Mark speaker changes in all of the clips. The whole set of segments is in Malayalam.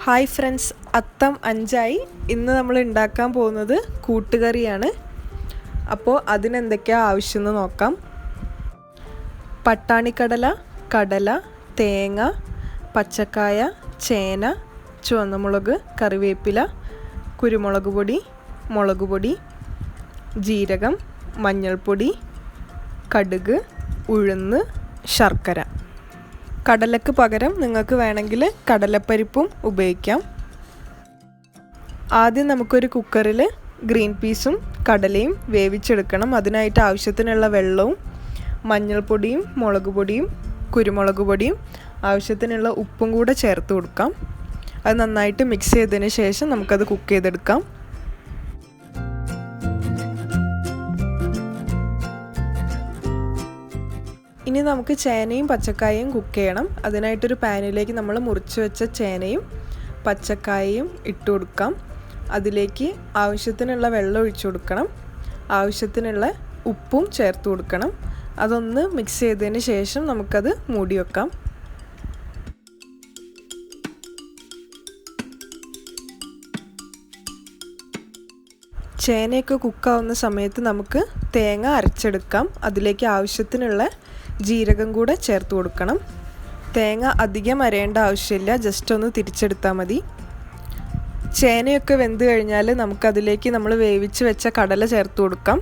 Speaker 1: ഹായ് ഫ്രണ്ട്സ്, അത്തം 5 ഇന്ന് നമ്മൾ ഉണ്ടാക്കാൻ പോകുന്നത് കൂട്ടുകറിയാണ്. അപ്പോൾ അതിനെന്തൊക്കെയാണ് ആവശ്യമെന്ന് നോക്കാം. പട്ടാണിക്കടല, കടല, തേങ്ങ, പച്ചക്കായ, ചേന, ചുവന്നമുളക്, കറിവേപ്പില, കുരുമുളക് പൊടി, മുളക് പൊടി, ജീരകം, മഞ്ഞൾപ്പൊടി, കടുക്, ഉഴുന്ന്, ശർക്കര. കടലയ്ക്ക് പകരം നിങ്ങൾക്ക് വേണമെങ്കിൽ കടലപ്പരിപ്പും ഉപയോഗിക്കാം. ആദ്യം നമുക്കൊരു കുക്കറിൽ ഗ്രീൻ പീസും കടലയും വേവിച്ചെടുക്കണം. അതിനായിട്ട് ആവശ്യത്തിനുള്ള വെള്ളവും മഞ്ഞൾപ്പൊടിയും മുളക് പൊടിയും കുരുമുളക് പൊടിയും ആവശ്യത്തിനുള്ള ഉപ്പും കൂടെ ചേർത്ത് കൊടുക്കാം. അത് നന്നായിട്ട് മിക്സ് ചെയ്തതിന് ശേഷം നമുക്കത് കുക്ക് ചെയ്തെടുക്കാം. ഇനി നമുക്ക് ചേനയും പച്ചക്കായയും കുക്ക് ചെയ്യണം. അതിനായിട്ടൊരു പാനിലേക്ക് നമ്മൾ മുറിച്ച് വെച്ച ചേനയും പച്ചക്കായയും ഇട്ട് കൊടുക്കാം. അതിലേക്ക് ആവശ്യത്തിനുള്ള വെള്ളം ഒഴിച്ചു കൊടുക്കണം. ആവശ്യത്തിനുള്ള ഉപ്പും ചേർത്ത് കൊടുക്കണം. അതൊന്ന് മിക്സ് ചെയ്തതിന് ശേഷം നമുക്കത് മൂടി വെക്കാം. ചേനയൊക്കെ കുക്കാവുന്ന സമയത്ത് നമുക്ക് തേങ്ങ അരച്ചെടുക്കാം. അതിലേക്ക് ആവശ്യത്തിനുള്ള ജീരകം കൂടെ ചേർത്ത് കൊടുക്കണം. തേങ്ങ അധികം അരയേണ്ട ആവശ്യമില്ല, ജസ്റ്റ് ഒന്ന് തിരിച്ചെടുത്താൽ മതി. ചേനയൊക്കെ വെന്ത് കഴിഞ്ഞാൽ നമുക്കതിലേക്ക് നമ്മൾ വേവിച്ച് വെച്ച കടല ചേർത്ത് കൊടുക്കാം.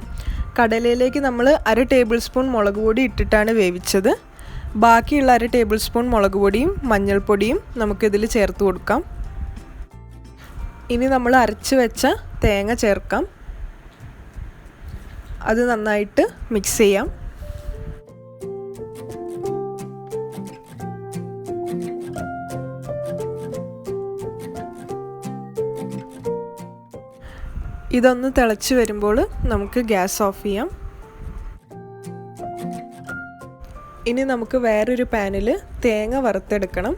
Speaker 1: കടലയിലേക്ക് നമ്മൾ 1 ടേബിൾ സ്പൂൺ മുളക് പൊടി ഇട്ടിട്ടാണ് വേവിച്ചത്. ബാക്കിയുള്ള 1 ടേബിൾ സ്പൂൺ മുളക് പൊടിയും മഞ്ഞൾപ്പൊടിയും നമുക്കിതിൽ ചേർത്ത് കൊടുക്കാം. ഇനി നമ്മൾ അരച്ച് വെച്ച തേങ്ങ ചേർക്കാം. അത് നന്നായിട്ട് മിക്സ് ചെയ്യാം. ഇതൊന്ന് തിളച്ച് വരുമ്പോൾ നമുക്ക് ഗ്യാസ് ഓഫ് ചെയ്യാം. ഇനി നമുക്ക് വേറൊരു പാനിൽ തേങ്ങ വറുത്തെടുക്കണം.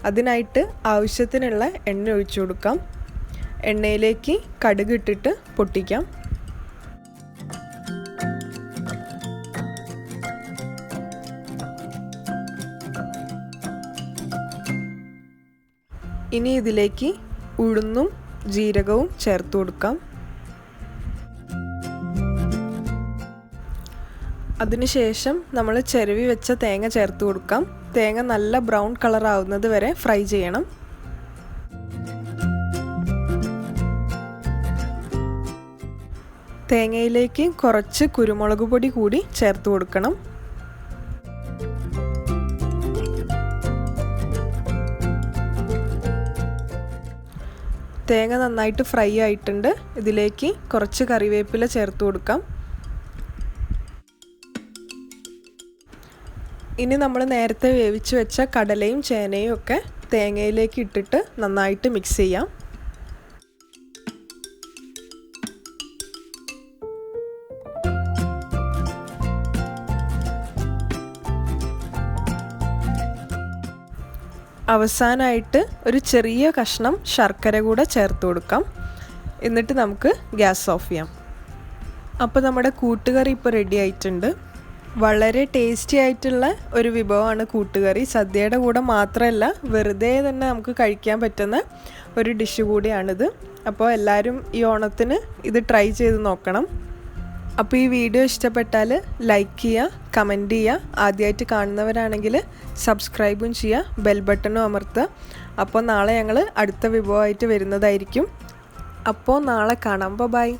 Speaker 1: അതിനായിട്ട് ആവശ്യത്തിനുള്ള എണ്ണ ഒഴിച്ചു കൊടുക്കാം. എണ്ണയിലേക്ക് കടുക് ഇട്ടിട്ട് പൊട്ടിക്കാം. ഇനി ഇതിലേക്ക് ഉഴുന്നും ജീരകവും ചേർത്ത് കൊടുക്കാം. അതിനുശേഷം നമ്മൾ ചിരവി വെച്ച തേങ്ങ ചേർത്ത് കൊടുക്കാം. തേങ്ങ നല്ല ബ്രൗൺ കളർ ആവുന്നത് വരെ ഫ്രൈ ചെയ്യണം. തേങ്ങയിലേക്ക് കുറച്ച് കുരുമുളക് പൊടി കൂടി ചേർത്ത് കൊടുക്കണം. തേങ്ങ നന്നായിട്ട് ഫ്രൈ ആയിട്ടുണ്ട്. ഇതിലേക്ക് കുറച്ച് കറിവേപ്പില ചേർത്ത് കൊടുക്കാം. ഇനി നമ്മൾ നേരത്തെ വേവിച്ച് വെച്ച കടലയും ചേനയും ഒക്കെ തേങ്ങയിലേക്ക് ഇട്ടിട്ട് നന്നായിട്ട് മിക്സ് ചെയ്യാം. അവസാനമായിട്ട് ഒരു ചെറിയ കഷ്ണം ശർക്കര കൂടെ ചേർത്ത് കൊടുക്കാം. എന്നിട്ട് നമുക്ക് ഗ്യാസ് ഓഫ് ചെയ്യാം. അപ്പോൾ നമ്മുടെ കൂട്ടുകറി ഇപ്പോൾ റെഡി ആയിട്ടുണ്ട്. വളരെ ടേസ്റ്റി ആയിട്ടുള്ള ഒരു വിഭവമാണ് കൂട്ടുകറി. സദ്യയുടെ കൂടെ മാത്രമല്ല, വെറുതെ തന്നെ നമുക്ക് കഴിക്കാൻ പറ്റുന്ന ഒരു ഡിഷ് കൂടിയാണിത്. അപ്പോൾ എല്ലാവരും ഈ ഓണത്തിന് ഇത് ട്രൈ ചെയ്ത് നോക്കണം. അപ്പോൾ ഈ വീഡിയോ ഇഷ്ടപ്പെട്ടാൽ ലൈക്ക് ചെയ്യുക, കമൻറ്റ് ചെയ്യുക. ആദ്യമായിട്ട് കാണുന്നവരാണെങ്കിൽ സബ്സ്ക്രൈബും ചെയ്യുക, ബെൽ ബട്ടണും അമർത്തുക. അപ്പോൾ നാളെ ഞങ്ങൾ അടുത്ത വിഭവമായിട്ട് വരുന്നതായിരിക്കും. അപ്പോൾ നാളെ കാണാം. ബൈ.